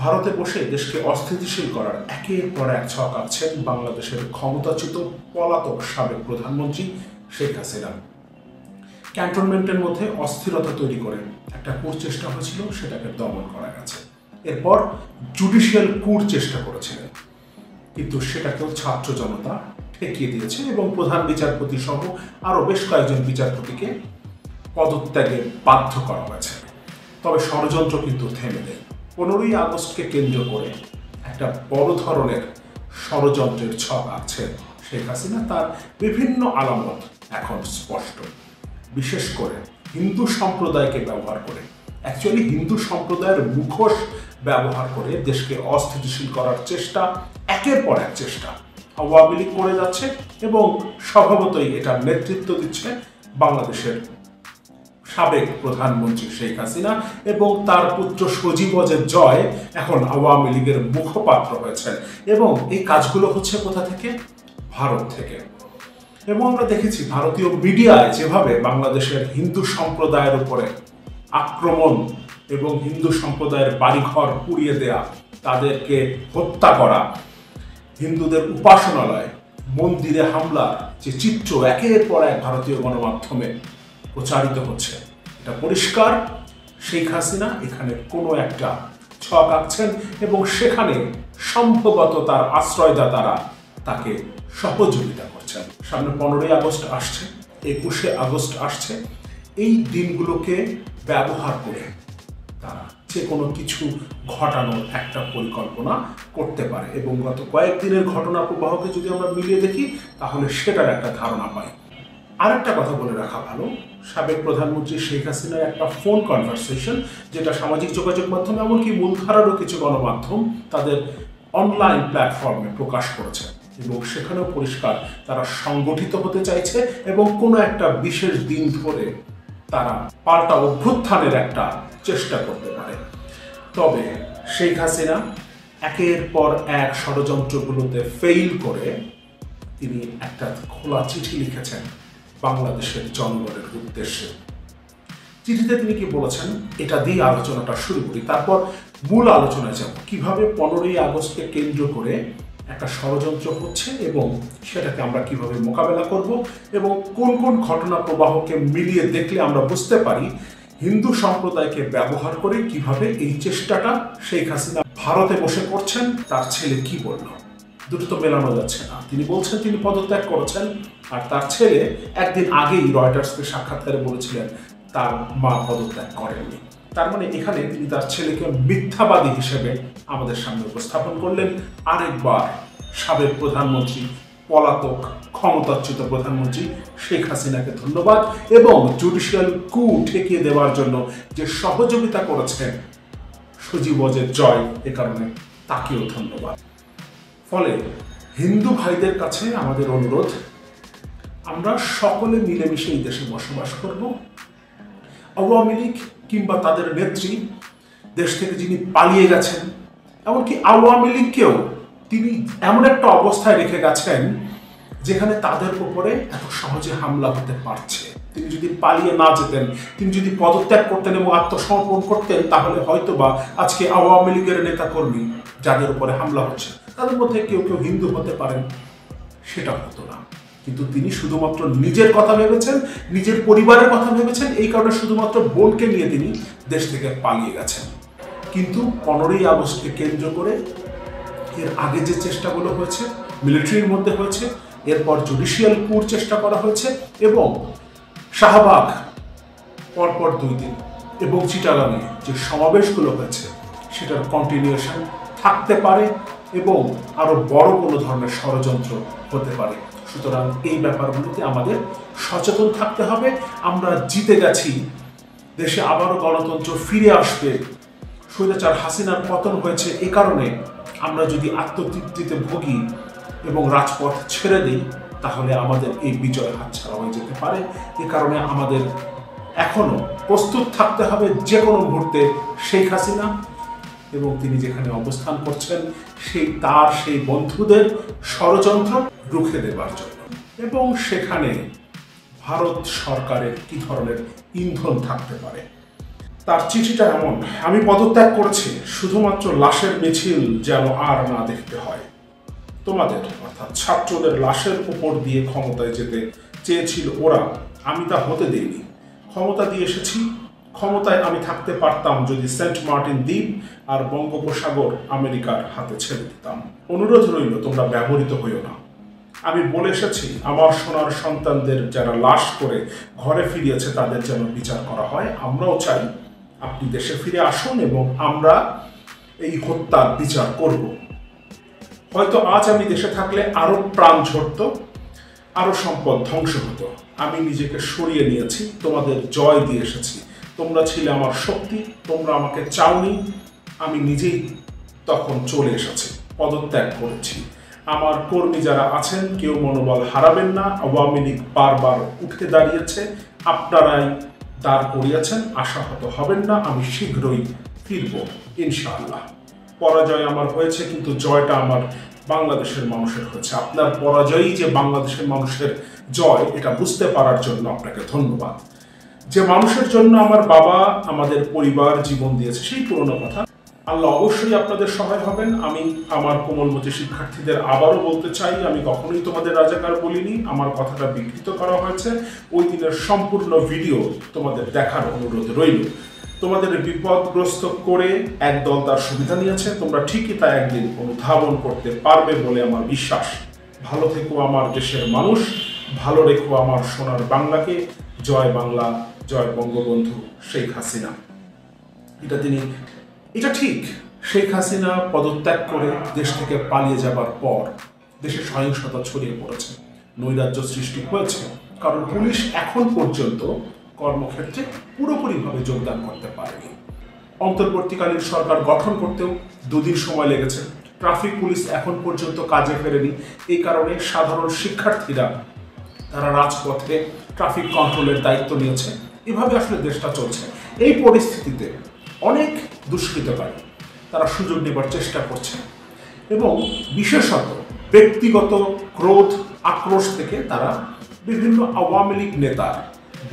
ভারতে বসে দেশকে অস্থিতিশীল করার একের পর এক ছক আঁকছেন বাংলাদেশের ক্ষমতাচ্যুত পলাতক সাবেক প্রধানমন্ত্রী শেখ হাসিনা। ক্যান্টনমেন্টের মধ্যে অস্থিরতা তৈরি করে একটা কূট চেষ্টা হয়েছিল, সেটাকে দমন করা গেছে। এরপর জুডিশিয়াল কূট চেষ্টা করেছিলেন, কিন্তু সেটাকেও ছাত্র জনতা ঠেকিয়ে দিয়েছে এবং প্রধান বিচারপতি সহ আরও বেশ কয়েকজন বিচারপতিকে পদত্যাগে বাধ্য করা হয়েছে। তবে ষড়যন্ত্র কিন্তু থেমে নেই। 15ই আগস্টকে কেন্দ্র করে একটা বড় ধরনের ষড়যন্ত্রের ছক আছে শেখ হাসিনা। তার বিভিন্ন আলামত এখন স্পষ্ট, বিশেষ করে হিন্দু সম্প্রদায়কে ব্যবহার করে, অ্যাকচুয়ালি হিন্দু সম্প্রদায়ের মুখোশ ব্যবহার করে দেশকে অস্থিতিশীল করার চেষ্টা, একের পর এক চেষ্টা আওয়ামী লীগ করে যাচ্ছে এবং স্বভাবতই এটার নেতৃত্ব দিচ্ছে বাংলাদেশের সাবেক প্রধানমন্ত্রী শেখ হাসিনা এবং তার পুত্র সজীব ওয়াজেদ জয় এখন আওয়ামী লীগের মুখপাত্র হয়েছেন। এবং এই কাজগুলো হচ্ছে কোথা থেকে? ভারত থেকে। এবং আমরা দেখেছি ভারতীয় মিডিয়ায় যেভাবে বাংলাদেশের হিন্দু সম্প্রদায়ের উপরে আক্রমণ এবং হিন্দু সম্প্রদায়ের বাড়িঘর পুড়িয়ে দেয়া, তাদেরকে হত্যা করা, হিন্দুদের উপাসনালয়, মন্দিরে হামলার যে চিত্র একের পর এক ভারতীয় গণমাধ্যমে প্রচারিত হচ্ছে, এটা পরিষ্কার শেখ হাসিনা এখানে কোনো একটা ছক আঁকছেন এবং সেখানে সম্ভবত তার আশ্রয়দাতারা তাকে সহযোগিতা করছেন। সামনে 15ই আগস্ট আসছে, 21শে আগস্ট আসছে। এই দিনগুলোকে ব্যবহার করে তারা যে কোনো কিছু ঘটানোর একটা পরিকল্পনা করতে পারে এবং গত কয়েকদিনের ঘটনা প্রবাহকে যদি আমরা মিলিয়ে দেখি তাহলে সেটার একটা ধারণা পাই। আরেকটা কথা বলে রাখা ভালো, সাবেক প্রধানমন্ত্রী শেখ হাসিনার একটা ফোন কনভারসেশন, যেটা সামাজিক যোগাযোগ মাধ্যমে এমনকি মূলধারারও কিছু গণমাধ্যম তাদের অনলাইন প্ল্যাটফর্মে প্রকাশ করেছে এবং সেখানেও পরিষ্কার তারা সংগঠিত হতে চাইছে এবং কোনো একটা বিশেষ দিন ধরে তারা পাল্টা অভ্যুত্থানের একটা চেষ্টা করতে পারে। তবে শেখ হাসিনা একের পর এক ষড়যন্ত্রগুলোতে ফেইল করে তিনি একটা খোলা চিঠি লিখেছেন বাংলাদেশের জনগণের উদ্দেশ্যে। চিঠিতে তিনি কি বলেছেন, এটা দিয়ে আলোচনাটা শুরু করি, তারপর মূল আলোচনায় যাব কিভাবে 15ই আগস্টকে কেন্দ্র করে একটা ষড়যন্ত্র হচ্ছে এবং সেটাকে আমরা কিভাবে মোকাবেলা করব এবং কোন কোন ঘটনা প্রবাহকে মিলিয়ে দেখলে আমরা বুঝতে পারি হিন্দু সম্প্রদায়কে ব্যবহার করে কিভাবে এই চেষ্টাটা শেখ হাসিনা ভারতে বসে করছেন। তার ছেলে কি বলল, দুটো তো মেলানো যাচ্ছে না। তিনি বলছেন তিনি পদত্যাগ করেছেন, আর তার ছেলে একদিন আগেই রয়টার্সকে সাক্ষাৎকারে বলেছিলেন তার মা পদত্যাগ করেননি। তার মানে এখানে তিনি তার ছেলেকে মিথ্যাবাদী হিসেবে আমাদের সামনে উপস্থাপন করলেন। আরেকবার সাবেক প্রধানমন্ত্রী, পলাতক ক্ষমতাচ্যুত প্রধানমন্ত্রী শেখ হাসিনাকে ধন্যবাদ এবং জুডিশিয়াল কু ঠেকিয়ে দেওয়ার জন্য যে সহযোগিতা করেছেন সজীব ওয়াজেদ জয়, এ কারণে তাকেও ধন্যবাদ। ফলে হিন্দু ভাইদের কাছে আমাদের অনুরোধ, আমরা সকলে মিলেমিশে এই দেশে বসবাস করব। আওয়ামী লীগ কিংবা তাদের নেত্রী দেশ থেকে যিনি পালিয়ে গেছেন, এমনকি আওয়ামী লীগকেও তিনি এমন একটা অবস্থায় রেখে গেছেন যেখানে তাদের উপরে এত সহজে হামলা হতে পারছে। তিনি যদি পালিয়ে না যেতেন, তিনি যদি পদত্যাগ করতেন এবং আত্মসমর্পণ করতেন, তাহলে হয়তোবা আজকে আওয়ামী লীগের নেতাকর্মী যাদের উপরে হামলা হচ্ছে তাদের মধ্যে কেউ কেউ হিন্দু হতে পারেন, সেটা হতো না। কিন্তু তিনি শুধুমাত্র নিজের কথা ভেবেছেন, নিজের পরিবারের কথা ভেবেছেন, এই কারণে শুধুমাত্র বোনকে নিয়ে তিনি দেশ থেকে পালিয়ে গেছেন। কিন্তু 15ই আগস্টকে কেন্দ্র করে এর আগে যে চেষ্টাগুলো হয়েছে মিলিটারির মধ্যে হয়েছে, এরপর জুডিশিয়াল কূট চেষ্টা করা হয়েছে এবং শাহবাগ পরপর 2 দিন এবং চিটাগাংয়ে যে সমাবেশগুলো হয়েছে সেটার কন্টিনিউশন থাকতে পারে এবং আরো বড় কোনো ধরনের ষড়যন্ত্র হতে পারে। সুতরাং এই ব্যাপারগুলোতে আমাদের সচেতন থাকতে হবে। আমরা জিতে গেছি, দেশে আবারও গণতন্ত্র ফিরে আসবে, স্বৈরাচার হাসিনার পতন হয়েছে, এ কারণে আমরা যদি আত্মতৃপ্তিতে ভুগি এবং রাজপথ ছেড়ে দিই তাহলে আমাদের এই বিজয় হাতছাড়া হয়ে যেতে পারে। এ কারণে আমাদের এখনো প্রস্তুত থাকতে হবে যে কোনো মুহূর্তে শেখ হাসিনা এবং তিনি যেখানে অবস্থান করছেন সেই বন্ধুদের ষড়যন্ত্র রুখে দেবার জন্য এবং সেখানে ভারত সরকারের কি ধরনের ইন্ধন থাকতে পারে তার চিঠিটা এমন: আমি পদত্যাগ করেছি শুধুমাত্র লাশের মিছিল যেন আর না দেখতে হয়। তোমাদের অর্থাৎ ছাত্রদের লাশের উপর দিয়ে ক্ষমতায় যেতে চেয়েছিল ওরা, আমি তা হতে দেইনি। ক্ষমতা দিয়ে এসেছি। ক্ষমতায় আমি থাকতে পারতাম যদি সেন্ট মার্টিন দ্বীপ আর বঙ্গোপসাগর আমেরিকার হাতে ছেড়ে দিতাম। অনুরোধ রইল, তোমরা ব্যবহৃত হইও না। আমি বলে এসেছি, আমার সোনার সন্তানদের যারা লাশ করে ঘরে ফিরিয়েছে তাদের যেন বিচার করা হয়। আমরাও চাই আপনি দেশে ফিরে আসুন এবং আমরা এই হত্যার বিচার করব। হয়তো আজ আমি দেশে থাকলে আরো প্রাণ ঝরত, আরো সম্পদ ধ্বংস হতো। আমি নিজেকে সরিয়ে নিয়েছি, তোমাদের জয় দিয়ে এসেছি। তোমরা ছিলে আমার শক্তি, তোমরা আমাকে চাওনি। আমি নিজেই তখন চলে এসেছি, পদত্যাগ করেছি। আমার কর্মী যারা আছেন কেউ মনোবল হারাবেন না। আওয়ামী লীগ বারবার উঠে দাঁড়িয়েছে, আপনারাই দাঁড় করিয়েছেন। আশাহত হবেন না, আমি শীঘ্রই ফিরব ইনশাআল্লাহ। পরাজয় আমার হয়েছে, কিন্তু জয়টা আমার বাংলাদেশের মানুষের হয়েছে। আপনার পরাজয়ই যে বাংলাদেশের মানুষের জয়, এটা বুঝতে পারার জন্য আপনাকে ধন্যবাদ। যে মানুষের জন্য আমার বাবা, আমাদের পরিবার জীবন দিয়েছে, সেই পুরনো কথা। আল্লাহ অবশ্যই আপনাদের সহায় হবেন। আমি আমার কোমলমতি শিক্ষার্থীদের আবারও বলতে চাই, আমি কখনোই তোমাদের রাজাকার বলিনি। আমার কথাটা বিকৃত করা হয়েছে। ওই দিনের সম্পূর্ণ ভিডিও তোমাদের দেখার অনুরোধ রইল। তোমাদের বিপদগ্রস্ত করে একদল তার সুবিধা নিয়েছে, তোমরা ঠিকই তা একদিন অনুধাবন করতে পারবে বলে আমার বিশ্বাস। ভালো থেকো আমার দেশের মানুষ, ভালো রেখো আমার সোনার বাংলাকে। জয় বাংলা, জয় বঙ্গবন্ধু শেখ হাসিনা। এটা ঠিক, শেখ হাসিনা পদত্যাগ করে দেশ থেকে পালিয়ে যাবার পর দেশে সহিংসতা ছড়িয়ে পড়েছে, নৈরাজ্য সৃষ্টি হয়েছে। কারণ পুলিশ এখন পর্যন্ত কর্মক্ষেত্রে পুরোপুরিভাবে যোগদান করতে পারেনি। অন্তর্বর্তীকালীন সরকার গঠন করতেও 2 দিন সময় লেগেছে। ট্রাফিক পুলিশ এখন পর্যন্ত কাজে ফেরেনি। এই কারণে সাধারণ শিক্ষার্থীরা তারা রাজপথে ট্রাফিক কন্ট্রোলের দায়িত্ব নিয়েছে। এভাবে আসলে দেশটা চলছে। এই পরিস্থিতিতে অনেক দুষ্কৃতকারী তারা সুযোগ নেবার চেষ্টা করছে এবং বিশেষত ব্যক্তিগত ক্রোধ আক্রোশ থেকে তারা বিভিন্ন আওয়ামী লীগ নেতার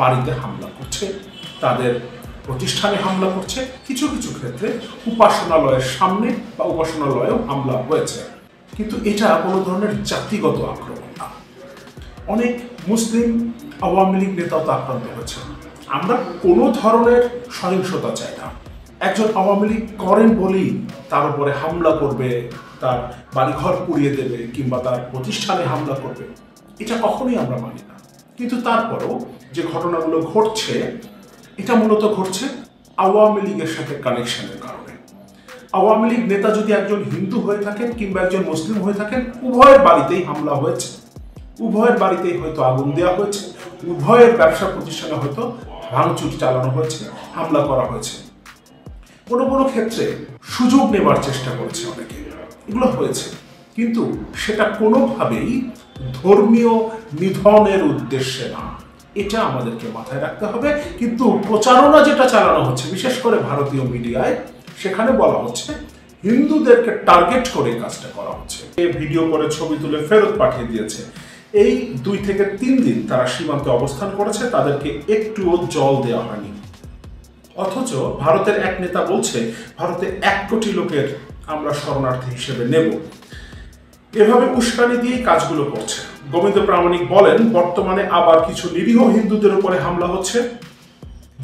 বাড়িতে হামলা করছে, তাদের প্রতিষ্ঠানে হামলা করছে। কিছু কিছু ক্ষেত্রে উপাসনালয়ের সামনে বা উপাসনালয়েও হামলা হয়েছে। কিন্তু এটা কোনো ধরনের জাতিগত আক্রমণ না। অনেক মুসলিম আওয়ামী লীগ নেতাও তা আক্রান্ত হয়েছে। আমরা কোনো ধরনের সহিংসতা চাই না। একজন আওয়ামী লীগ করেন বলেই তার উপরে হামলা করবে, তার বাড়িঘর পুড়িয়ে দেবে কিংবা তার প্রতিষ্ঠানে হামলা করবে, এটা কখনোই আমরা মানি না। কিন্তু তারপরেও যে ঘটনাগুলো ঘটছে, এটা মূলত ঘটছে আওয়ামী লীগের সাথে কানেকশনের কারণে। আওয়ামী লীগ নেতা যদি একজন হিন্দু হয়ে থাকেন কিংবা একজন মুসলিম হয়ে থাকেন, উভয়ের বাড়িতেই হামলা হয়েছে, উভয়ের বাড়িতেই হয়তো আগুন দেওয়া হয়েছে, উভয়ের ব্যবসা প্রতিষ্ঠানে হয়তো ভাঙচুর চালানো হয়েছে, হামলা করা হয়েছে। কোনো কোনো ক্ষেত্রে সুযোগ নেবার চেষ্টা করেছে অনেকে, এগুলো হয়েছে। কিন্তু সেটা কোনোভাবেই ধর্মীয় নিধনের উদ্দেশ্যে না, এটা আমাদেরকে মাথায় রাখতে হবে। কিন্তু প্রচারণা যেটা চালানো হচ্ছে, বিশেষ করে ভারতীয় মিডিয়ায়, সেখানে বলা হচ্ছে হিন্দুদেরকে টার্গেট করে কাজটা করা হচ্ছে। ভিডিও করে ছবি তুলে ফেরত পাঠিয়ে দিয়েছে। এই 2 থেকে 3 দিন তারা সীমান্তে অবস্থান করেছে, তাদেরকে একটুও জল দেওয়া হয়নি। অথচ ভারতের এক নেতা বলছে ভারতে 1 কোটি লোকের আমরা শরণার্থী হিসেবে নেব। এভাবে উস্কানি দিয়েই কাজগুলো করছে। গোবিন্দ প্রামাণিক বলেন, বর্তমানে আবার কিছু নিরীহ হিন্দুদের উপরে হামলা হচ্ছে।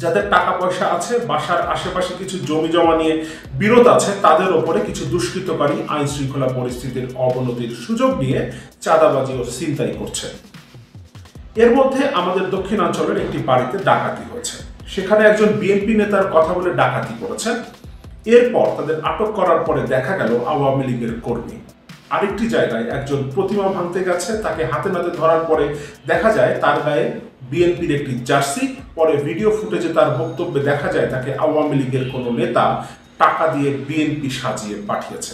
যাদের টাকা পয়সা আছে, বাসার আশেপাশে কিছু জমি জমা নিয়ে বিরোধ আছে, তাদের ওপরে কিছু দুষ্কৃতকারী আইন শৃঙ্খলা পরিস্থিতির অবনতির সুযোগ নিয়ে চাঁদাবাজি ও ছিনতাই করছে। এর মধ্যে আমাদের দক্ষিণাঞ্চলের একটি বাড়িতে ডাকাতি হয়েছে। সেখানে একজন বিএনপি নেতার কথা বলে ডাকাতি করেছেন। এরপর তাদের আটক করার পরে দেখা গেল আওয়ামী লীগের কর্মী। আরেকটি জায়গায় একজন প্রতিমা ভাঙতে গেছে, তাকে হাতে নাতে ধরার পরে দেখা যায় তার গায়ে বিএনপির একটি জার্সি। পরে ভিডিও ফুটেজে তার বক্তব্যে দেখা যায় তাকে আওয়ামী লীগের কোনো নেতা টাকা দিয়ে বিএনপি সাজিয়ে পাঠিয়েছে।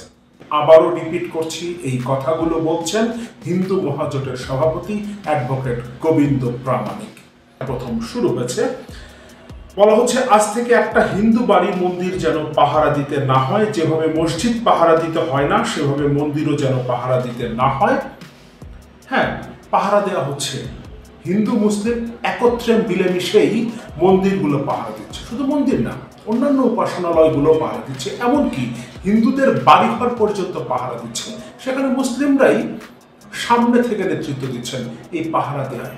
আবারও রিপিট করছি, এই কথাগুলো বলছেন হিন্দু মহাজোটের সভাপতি অ্যাডভোকেট গোবিন্দ প্রামাণিক। প্রথম শুরু হয়েছে, বলা হচ্ছে আজ থেকে একটা হিন্দু বাড়ি মন্দির যেন পাহারা দিতে না হয়, যেভাবে মসজিদ পাহারা দিতে হয় না সেভাবে মন্দিরও যেন পাহারা দিতে না হয়। হ্যাঁ, পাহারা দেওয়া হচ্ছে। হিন্দু মুসলিম একত্রে মিলেমিশেই মন্দিরগুলো পাহারা দিচ্ছে। শুধু মন্দির না, অন্যান্য উপাসনালয়গুলো পাহারা দিচ্ছে, এমনকি হিন্দুদের বাড়িঘর পর্যন্ত পাহারা দিচ্ছে। সেখানে মুসলিমরাই সামনে থেকে নেতৃত্ব দিচ্ছেন এই পাহারা দেওয়ায়।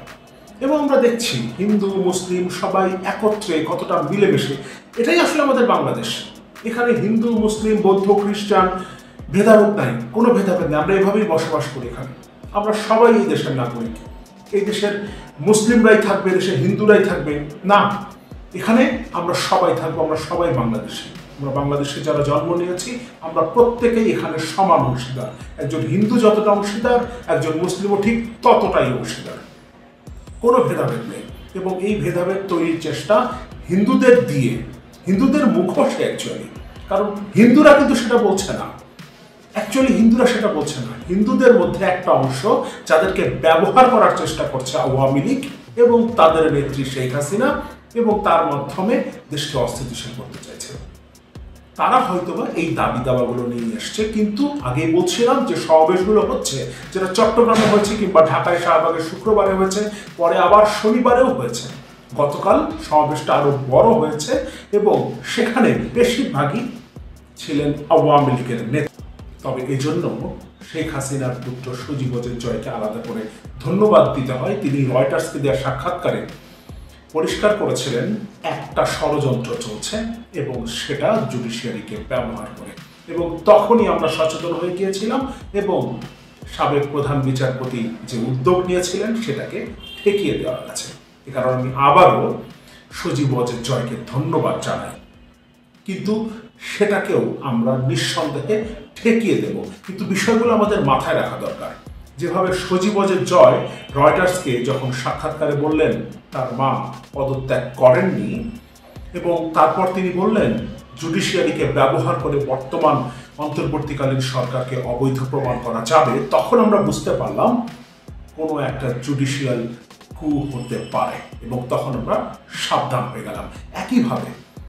এবং আমরা দেখছি হিন্দু মুসলিম সবাই একত্রে কতটা মিলেমিশে। এটাই আসলে আমাদের বাংলাদেশ। এখানে হিন্দু মুসলিম বৌদ্ধ খ্রিস্টান ভেদাভেদ নাই, কোনো ভেদাভেদ নেই। আমরা এভাবেই বসবাস করি এখানে। আমরা সবাই এই দেশের নাগরিক। এই দেশের মুসলিমরাই থাকবে, দেশের হিন্দুরাই থাকবে না, এখানে আমরা সবাই থাকবো। আমরা সবাই বাংলাদেশি। আমরা বাংলাদেশে যারা জন্ম নিয়েছি আমরা প্রত্যেকেই এখানে সমান অংশীদার। একজন হিন্দু যতটা অংশীদার, একজন মুসলিমও ঠিক ততটাই অংশীদার। কোনো ভেদাভেদ নেই। এবং এই ভেদাভেদ তৈরির চেষ্টা হিন্দুদের দিয়ে, হিন্দুদের মুখোশে অ্যাকচুয়ালি, কারণ হিন্দুরা কিন্তু সেটা বলছে না। হিন্দুরা সেটা বলছে না। হিন্দুদের মধ্যে একটা অংশ যাদেরকে ব্যবহার করার চেষ্টা করছে আওয়ামী লীগ এবং তাদের নেত্রী শেখ হাসিনা, এবং তার মাধ্যমে দেশকে অস্থিতিশীল করতে চাইছে। তারা হয়তোবা এই দাবি দাওয়াগুলো নিয়ে এসছে। কিন্তু আগেই বলছিলাম যে সমাবেশগুলো হচ্ছে, যেটা চট্টগ্রামে হয়েছে কিংবা ঢাকায় শাহবাগে শুক্রবারে হয়েছে, পরে আবার শনিবারেও হয়েছে। গতকাল সমাবেশটা আরো বড় হয়েছে এবং সেখানে বেশিরভাগই ছিলেন আওয়ামী লীগের নেতা। তবে এই জন্য শেখ হাসিনার পুত্র সজীব ওয়াজেদ জয়কে আলাদা করে ধন্যবাদ দিতে হয়। তিনি রয়টার্সকে দেওয়া সাক্ষাৎকারে পরিষ্কার করেছিলেন একটা ষড়যন্ত্র চলছে এবং সেটা জুডিশিয়ারিকে ব্যবহার করে। এবং তখনই আমরা সচেতন হয়ে গিয়েছিলাম এবং সাবেক প্রধান বিচারপতি যে উদ্যোগ নিয়েছিলেন সেটাকে ঠেকিয়ে দেওয়া গেছে। এ কারণে আমি আবারও সজীব ওয়াজেদ জয়কে ধন্যবাদ জানাই। কিন্তু সেটাকেও আমরা নিঃসন্দেহে ঠেকিয়ে দেব। কিন্তু বিষয়গুলো আমাদের মাথায় রাখা দরকার। যেভাবে সজীব ওয়াজেদ জয় রয়টার্সকে যখন সাক্ষাৎকারে বললেন তার মা পদত্যাগ করেননি, এবং তারপর তিনি বললেন জুডিশিয়ারিকে ব্যবহার করে বর্তমান অন্তর্বর্তীকালীন সরকারকে অবৈধ প্রমাণ করা যাবে, তখন আমরা বুঝতে পারলাম কোনো একটা জুডিশিয়াল কু হতে পারে এবং তখন আমরা সাবধান হয়ে গেলাম। একইভাবে